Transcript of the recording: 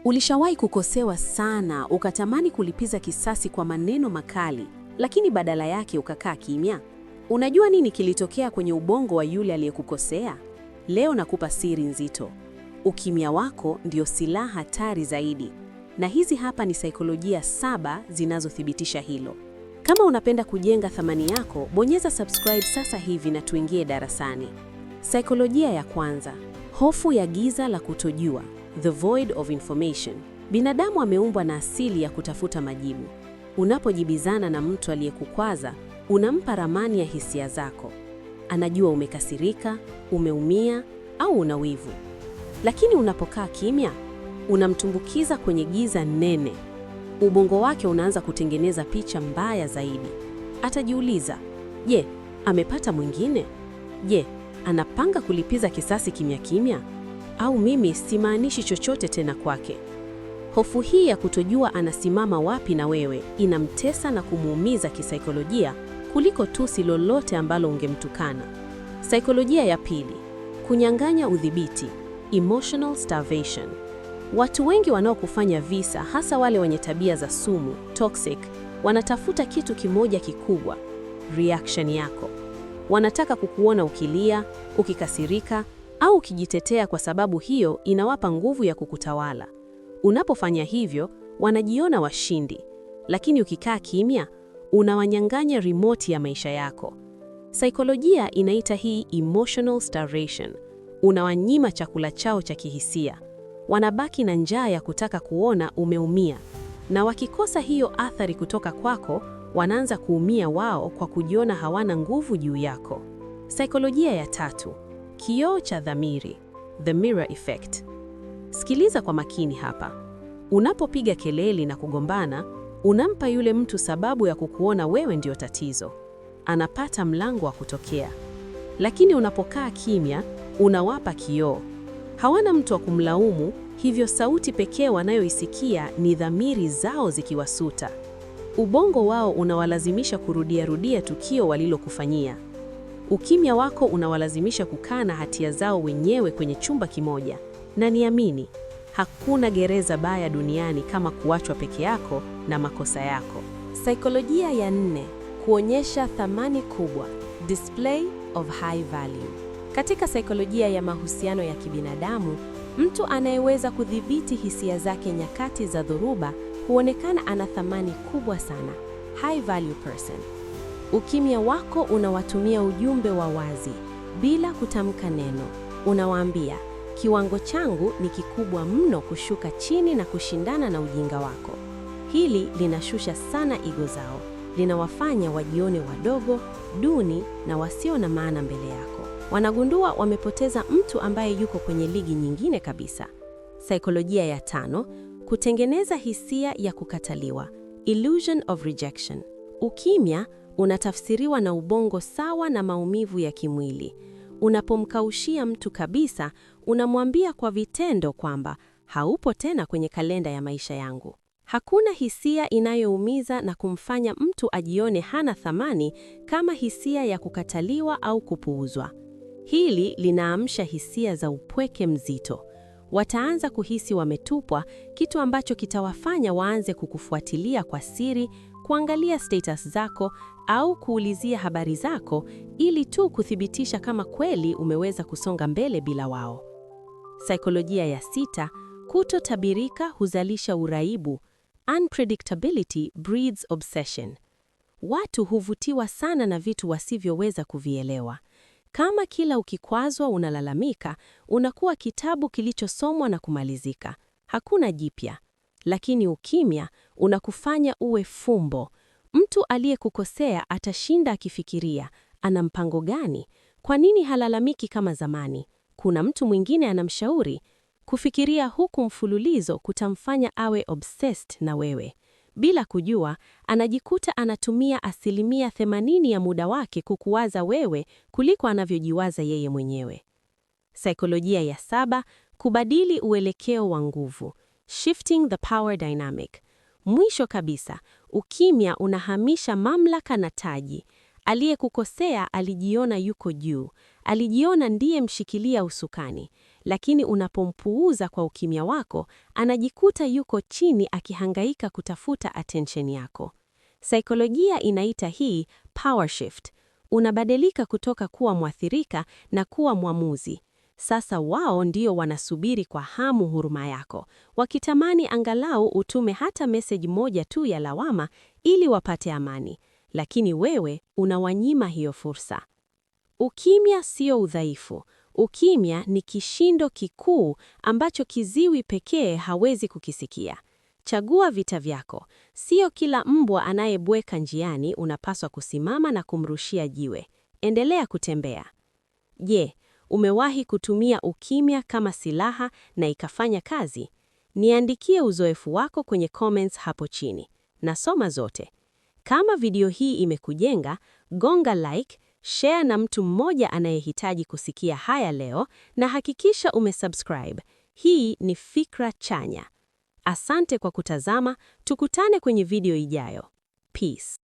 Ulishawahi kukosewa sana, ukatamani kulipiza kisasi kwa maneno makali, lakini badala yake ukakaa kimya? Unajua nini kilitokea kwenye ubongo wa yule aliyekukosea? Leo nakupa siri nzito. Ukimya wako ndio silaha hatari zaidi. Na hizi hapa ni saikolojia 7 zinazothibitisha hilo. Kama unapenda kujenga thamani yako, bonyeza subscribe sasa hivi na tuingie darasani. Saikolojia ya kwanza, hofu ya giza la kutojua. The void of information. Binadamu ameumbwa na asili ya kutafuta majibu. Unapojibizana na mtu aliyekukwaza, unampa ramani ya hisia zako. Anajua umekasirika, umeumia au una wivu. Lakini unapokaa kimya, unamtumbukiza kwenye giza nene. Ubongo wake unaanza kutengeneza picha mbaya zaidi. Atajiuliza, je, amepata mwingine? Je, anapanga kulipiza kisasi kimya kimya? Au mimi simaanishi chochote tena kwake? Hofu hii ya kutojua anasimama wapi na wewe inamtesa na kumuumiza kisaikolojia kuliko tusi lolote ambalo ungemtukana. Saikolojia ya pili, kunyang'anya udhibiti, emotional starvation. Watu wengi wanaokufanya visa, hasa wale wenye tabia za sumu, toxic, wanatafuta kitu kimoja kikubwa, reaction yako. Wanataka kukuona ukilia, ukikasirika, au ukijitetea, kwa sababu hiyo inawapa nguvu ya kukutawala. Unapofanya hivyo, wanajiona washindi, lakini ukikaa kimya, unawanyang'anya remote ya maisha yako. Saikolojia inaita hii emotional starvation. Unawanyima chakula chao cha kihisia. Wanabaki na njaa ya kutaka kuona umeumia. Na wakikosa hiyo athari kutoka kwako, wanaanza kuumia wao kwa kujiona hawana nguvu juu yako. Saikolojia ya tatu, kioo cha dhamiri, the mirror effect. Sikiliza kwa makini hapa. Unapopiga kelele na kugombana, unampa yule mtu sababu ya kukuona wewe ndio tatizo. Anapata mlango wa kutokea. Lakini unapokaa kimya, unawapa kioo. Hawana mtu wa kumlaumu, hivyo sauti pekee wanayoisikia ni dhamiri zao zikiwasuta. Ubongo wao unawalazimisha kurudia tukio walilokufanyia. Ukimya wako unawalazimisha kukaa na hatia zao wenyewe kwenye chumba kimoja. Na niamini, hakuna gereza baya duniani kama kuachwa peke yako na makosa yako. Saikolojia ya 4, kuonyesha thamani kubwa, display of high value. Katika saikolojia ya mahusiano ya kibinadamu, mtu anayeweza kudhibiti hisia zake nyakati za dhoruba huonekana ana thamani kubwa sana, high value person. Ukimya wako unawatumia ujumbe wa wazi, bila kutamka neno. Unawaambia, kiwango changu ni kikubwa mno kushuka chini na kushindana na ujinga wako. Hili linashusha sana ego zao, linawafanya wajione wadogo, duni na wasio na maana mbele yako. Wanagundua wamepoteza mtu ambaye yuko kwenye ligi nyingine kabisa. Saikolojia ya 5, kutengeneza hisia ya kukataliwa, illusion of rejection. Ukimya unatafsiriwa na ubongo sawa na maumivu ya kimwili. Unapomkaushia mtu kabisa, unamwambia kwa vitendo kwamba haupo tena kwenye kalenda ya maisha yangu. Hakuna hisia inayoumiza na kumfanya mtu ajione hana thamani kama hisia ya kukataliwa au kupuuzwa. Hili linaamsha hisia za upweke mzito. Wataanza kuhisi wametupwa, kitu ambacho kitawafanya waanze kukufuatilia kwa siri, kuangalia status zako au kuulizia habari zako ili tu kuthibitisha kama kweli umeweza kusonga mbele bila wao. Saikolojia ya 6, kutotabirika huzalisha uraibu, unpredictability breeds obsession. Watu huvutiwa sana na vitu wasivyoweza kuvielewa. Kama kila ukikwazwa unalalamika, unakuwa kitabu kilichosomwa na kumalizika. Hakuna jipya. Lakini ukimya unakufanya uwe fumbo. Mtu aliyekukosea atashinda akifikiria, ana mpango gani? Kwa nini halalamiki kama zamani? Kuna mtu mwingine anamshauri? Kufikiria huku mfululizo kutamfanya awe obsessed na wewe. Bila kujua, anajikuta anatumia 80% ya muda wake kukuwaza wewe kuliko anavyojiwaza yeye mwenyewe. Saikolojia ya 7, kubadili uelekeo wa nguvu, shifting the power dynamic. Mwisho kabisa, ukimya unahamisha mamlaka na taji. Aliyekukosea alijiona yuko juu, alijiona ndiye mshikilia usukani. lakini unapompuuza kwa ukimya wako, anajikuta yuko chini akihangaika kutafuta attention yako. Saikolojia inaita hii power shift. Unabadilika kutoka kuwa mwathirika na kuwa mwamuzi. Sasa wao ndio wanasubiri kwa hamu huruma yako, wakitamani angalau utume hata message moja tu ya lawama ili wapate amani, lakini wewe unawanyima hiyo fursa. Ukimya sio udhaifu. Ukimya ni kishindo kikuu ambacho kiziwi pekee hawezi kukisikia. Chagua vita vyako. Sio kila mbwa anayebweka njiani unapaswa kusimama na kumrushia jiwe. Endelea kutembea. Je, umewahi kutumia ukimya kama silaha na ikafanya kazi? Niandikie uzoefu wako kwenye comments hapo chini. Nasoma zote. Kama video hii imekujenga, gonga like, share na mtu mmoja anayehitaji kusikia haya leo, na hakikisha umesubscribe. Hii ni Fikra Chanya. Asante kwa kutazama, tukutane kwenye video ijayo. Peace.